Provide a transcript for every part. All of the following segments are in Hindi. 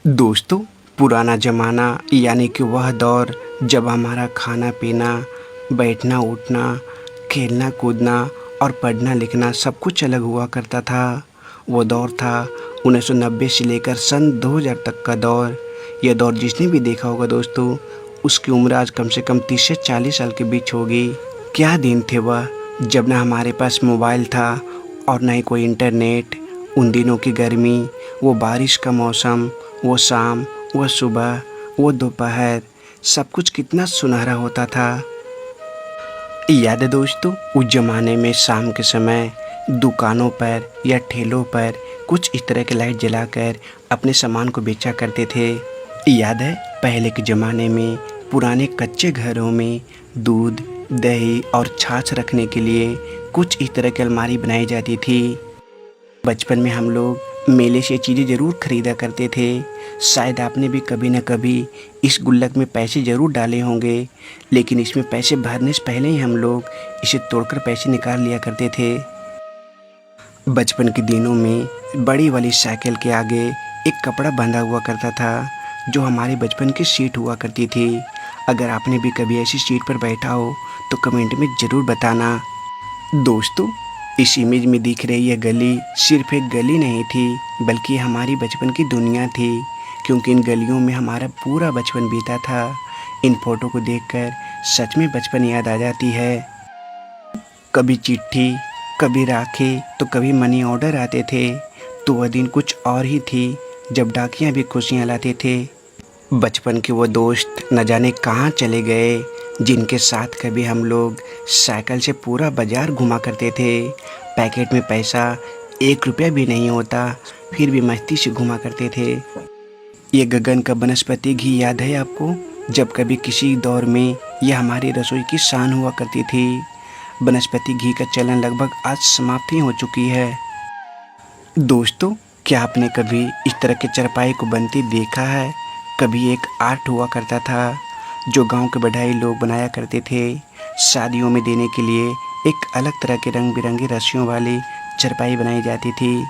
दोस्तों, पुराना ज़माना यानी कि वह दौर जब हमारा खाना पीना, बैठना उठना, खेलना कूदना और पढ़ना लिखना सब कुछ अलग हुआ करता था। वो दौर था 1990 से लेकर सन 2000 तक का दौर। यह दौर जिसने भी देखा होगा दोस्तों, उसकी उम्र आज कम से कम 30 से 40 साल के बीच होगी। क्या दिन थे वह, जब ना हमारे पास मोबाइल था और ना ही कोई इंटरनेट। उन दिनों की गर्मी, वो बारिश का मौसम, वो शाम, वो सुबह, वो दोपहर, सब कुछ कितना सुनहरा होता था। याद है दोस्तों, उस ज़माने में शाम के समय दुकानों पर या ठेलों पर कुछ इस तरह के लाइट जलाकर अपने सामान को बेचा करते थे। याद है पहले के ज़माने में पुराने कच्चे घरों में दूध, दही और छाछ रखने के लिए कुछ इस तरह की अलमारी बनाई जाती थी। बचपन में हम लोग मेले से चीज़ें ज़रूर खरीदा करते थे। शायद आपने भी कभी न कभी इस गुल्लक में पैसे ज़रूर डाले होंगे, लेकिन इसमें पैसे भरने से पहले ही हम लोग इसे तोड़कर पैसे निकाल लिया करते थे। बचपन के दिनों में बड़ी वाली साइकिल के आगे एक कपड़ा बंधा हुआ करता था, जो हमारे बचपन की सीट हुआ करती थी। अगर आपने भी कभी ऐसी सीट पर बैठा हो तो कमेंट में ज़रूर बताना। दोस्तों, इस इमेज में दिख रही यह गली सिर्फ एक गली नहीं थी, बल्कि हमारी बचपन की दुनिया थी, क्योंकि इन गलियों में हमारा पूरा बचपन बीता था। इन फोटो को देखकर सच में बचपन याद आ जाती है। कभी चिट्ठी, कभी राखी तो कभी मनी ऑर्डर आते थे, तो वह दिन कुछ और ही थी जब डाकियाँ भी खुशियाँ लाते थे। बचपन के वो दोस्त न जाने कहाँ चले गए, जिनके साथ कभी हम लोग साइकिल से पूरा बाज़ार घुमा करते थे। पैकेट में पैसा 1 रुपया भी नहीं होता, फिर भी मस्ती से घुमा करते थे। ये गगन का वनस्पति घी याद है आपको? जब कभी किसी दौर में यह हमारी रसोई की शान हुआ करती थी। वनस्पति घी का चलन लगभग आज समाप्त ही हो चुकी है। दोस्तों, क्या आपने कभी इस तरह के चारपाई को बनती देखा है? कभी एक आर्ट हुआ करता था जो गांव के बढ़ई लोग बनाया करते थे। शादियों में देने के लिए एक अलग तरह के रंग बिरंगी रस्सियों वाली चारपाई बनाई जाती थी।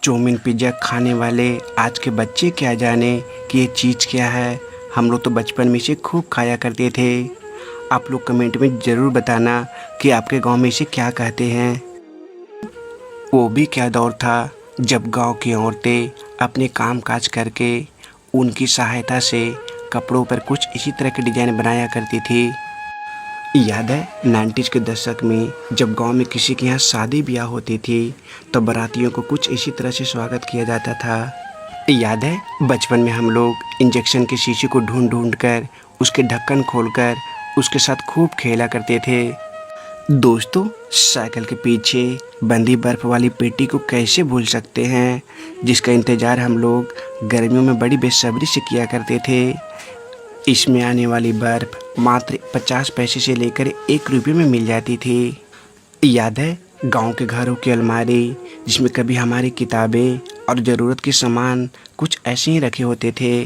चाउमीन पिज़्ज़ा खाने वाले आज के बच्चे क्या जाने कि ये चीज़ क्या है। हम लोग तो बचपन में इसे खूब खाया करते थे। आप लोग कमेंट में ज़रूर बताना कि आपके गांव में इसे क्या कहते हैं। वो भी क्या दौर था जब गांव की औरतें अपने काम काज करके उनकी सहायता से कपड़ों पर कुछ इसी तरह के डिज़ाइन बनाया करती थी। याद है 90s के दशक में जब गांव में किसी के यहाँ शादी ब्याह होती थी तो बारातियों को कुछ इसी तरह से स्वागत किया जाता था। याद है बचपन में हम लोग इंजेक्शन के शीशे को ढूंढ ढूंढ कर उसके ढक्कन खोलकर उसके साथ खूब खेला करते थे। दोस्तों, साइकिल के पीछे बंधी बर्फ़ वाली पेटी को कैसे भूल सकते हैं, जिसका इंतज़ार हम लोग गर्मियों में बड़ी बेसब्री से किया करते थे। इसमें आने वाली बर्फ़ मात्र 50 पैसे से लेकर 1 रुपये में मिल जाती थी। याद है गांव के घरों की अलमारी, जिसमें कभी हमारी किताबें और ज़रूरत के सामान कुछ ऐसे ही रखे होते थे।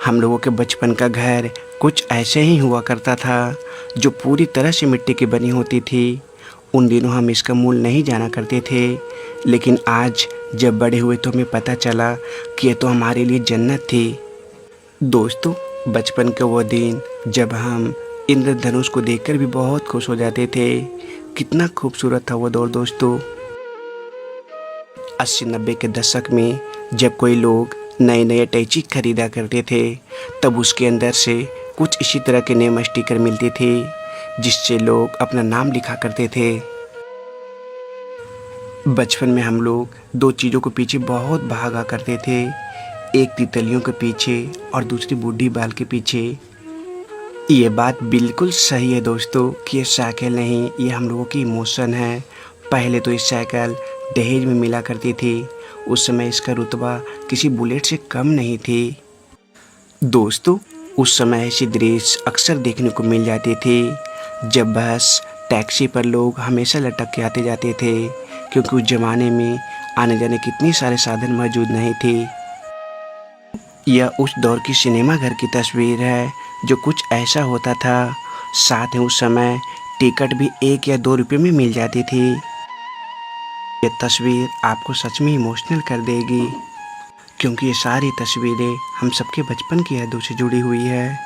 हम लोगों के बचपन का घर कुछ ऐसे ही हुआ करता था, जो पूरी तरह से मिट्टी की बनी होती थी। उन दिनों हम इसका मूल नहीं जाना करते थे, लेकिन आज जब बड़े हुए तो हमें पता चला कि ये तो हमारे लिए जन्नत थी। दोस्तों, बचपन के वो दिन जब हम इंद्रधनुष को देखकर भी बहुत खुश हो जाते थे। कितना खूबसूरत था वो दौर दोस्तों। 80-90 के दशक में जब कोई लोग नए नए अटैची खरीदा करते थे, तब उसके अंदर से कुछ इसी तरह के नेम स्टिकर मिलते थे, जिससे लोग अपना नाम लिखा करते थे। बचपन में हम लोग 2 चीज़ों के पीछे बहुत भागा करते थे, एक तितलियों के पीछे और दूसरी बूढ़ी बाल के पीछे। ये बात बिल्कुल सही है दोस्तों कि ये साइकिल नहीं, ये हम लोगों की इमोशन है। पहले तो ये साइकिल दहेज में मिला करती थी, उस समय इसका रुतबा किसी बुलेट से कम नहीं थी। दोस्तों, उस समय ऐसी दृश्य अक्सर देखने को मिल जाती थी, जब बस टैक्सी पर लोग हमेशा लटक के आते जाते थे, क्योंकि उस ज़माने में आने जाने के इतने सारे साधन मौजूद नहीं थे। यह उस दौर की सिनेमा घर की तस्वीर है, जो कुछ ऐसा होता था। साथ ही उस समय टिकट भी 1 या 2 रुपये में मिल जाती थी। यह तस्वीर आपको सच में इमोशनल कर देगी। क्योंकि ये सारी तस्वीरें हम सबके बचपन की यादों से जुड़ी हुई है।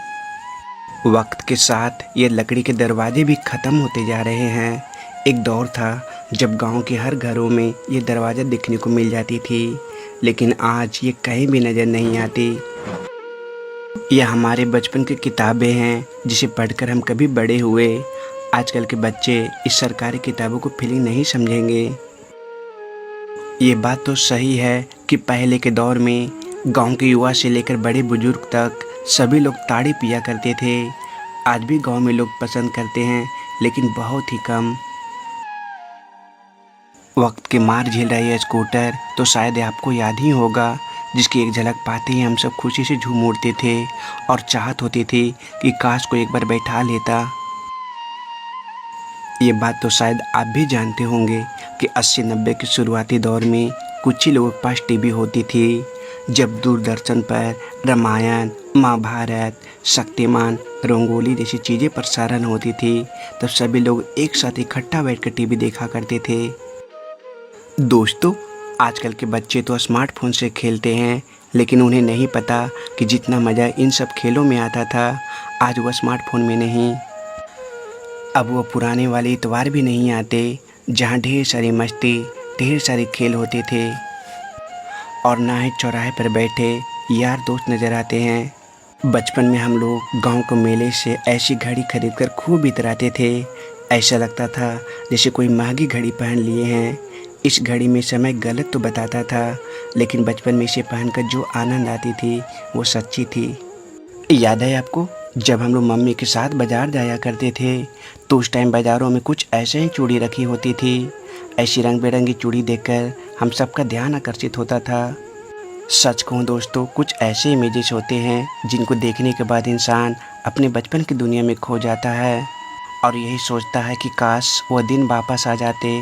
वक्त के साथ ये लकड़ी के दरवाजे भी ख़त्म होते जा रहे हैं। एक दौर था जब गांव के हर घरों में ये दरवाज़ा दिखने को मिल जाती थी, लेकिन आज ये कहीं भी नज़र नहीं आती। ये हमारे बचपन की किताबें हैं जिसे पढ़कर हम कभी बड़े हुए। आजकल के बच्चे इस सरकारी किताबों को फीलिंग नहीं समझेंगे। ये बात तो सही है कि पहले के दौर में गांव के युवा से लेकर बड़े बुजुर्ग तक सभी लोग ताड़ी पिया करते थे। आज भी गांव में लोग पसंद करते हैं, लेकिन बहुत ही कम। वक्त की मार झेल रही है स्कूटर तो शायद आपको याद ही होगा, जिसकी एक झलक पाते ही हम सब खुशी से झूम उठते थे और चाहत होती थी कि काश को एक बार बैठा लेता। ये बात तो शायद आप भी जानते होंगे कि 80-90 के शुरुआती दौर में कुछ ही लोगों के पास टीवी होती थी। जब दूरदर्शन पर रामायण, महाभारत, शक्तिमान, रंगोली जैसी चीज़ें प्रसारण होती थी, तब सभी लोग एक साथ इकट्ठा बैठकर टीवी देखा करते थे। दोस्तों, आजकल के बच्चे तो स्मार्टफोन से खेलते हैं, लेकिन उन्हें नहीं पता कि जितना मज़ा इन सब खेलों में आता था, आज वह स्मार्टफोन में नहीं। अब वो पुराने वाले इतवार भी नहीं आते जहाँ ढेर सारी मस्ती, ढेर सारे खेल होते थे, और ना ही चौराहे पर बैठे यार दोस्त नज़र आते हैं। बचपन में हम लोग गांव के मेले से ऐसी घड़ी खरीदकर खूब इतराते थे। ऐसा लगता था जैसे कोई महंगी घड़ी पहन लिए हैं। इस घड़ी में समय गलत तो बताता था, लेकिन बचपन में इसे पहनकर जो आनंद आती थी वो सच्ची थी। याद है आपको, जब हम लोग मम्मी के साथ बाज़ार जाया करते थे तो उस टाइम बाज़ारों में कुछ ऐसे ही चूड़ी रखी होती थी। ऐसी रंग बिरंगी चूड़ी देखकर हम सबका ध्यान आकर्षित होता था। सच कहूँ दोस्तों, कुछ ऐसे इमेजेस होते हैं जिनको देखने के बाद इंसान अपने बचपन की दुनिया में खो जाता है और यही सोचता है कि काश वह दिन वापस आ जाते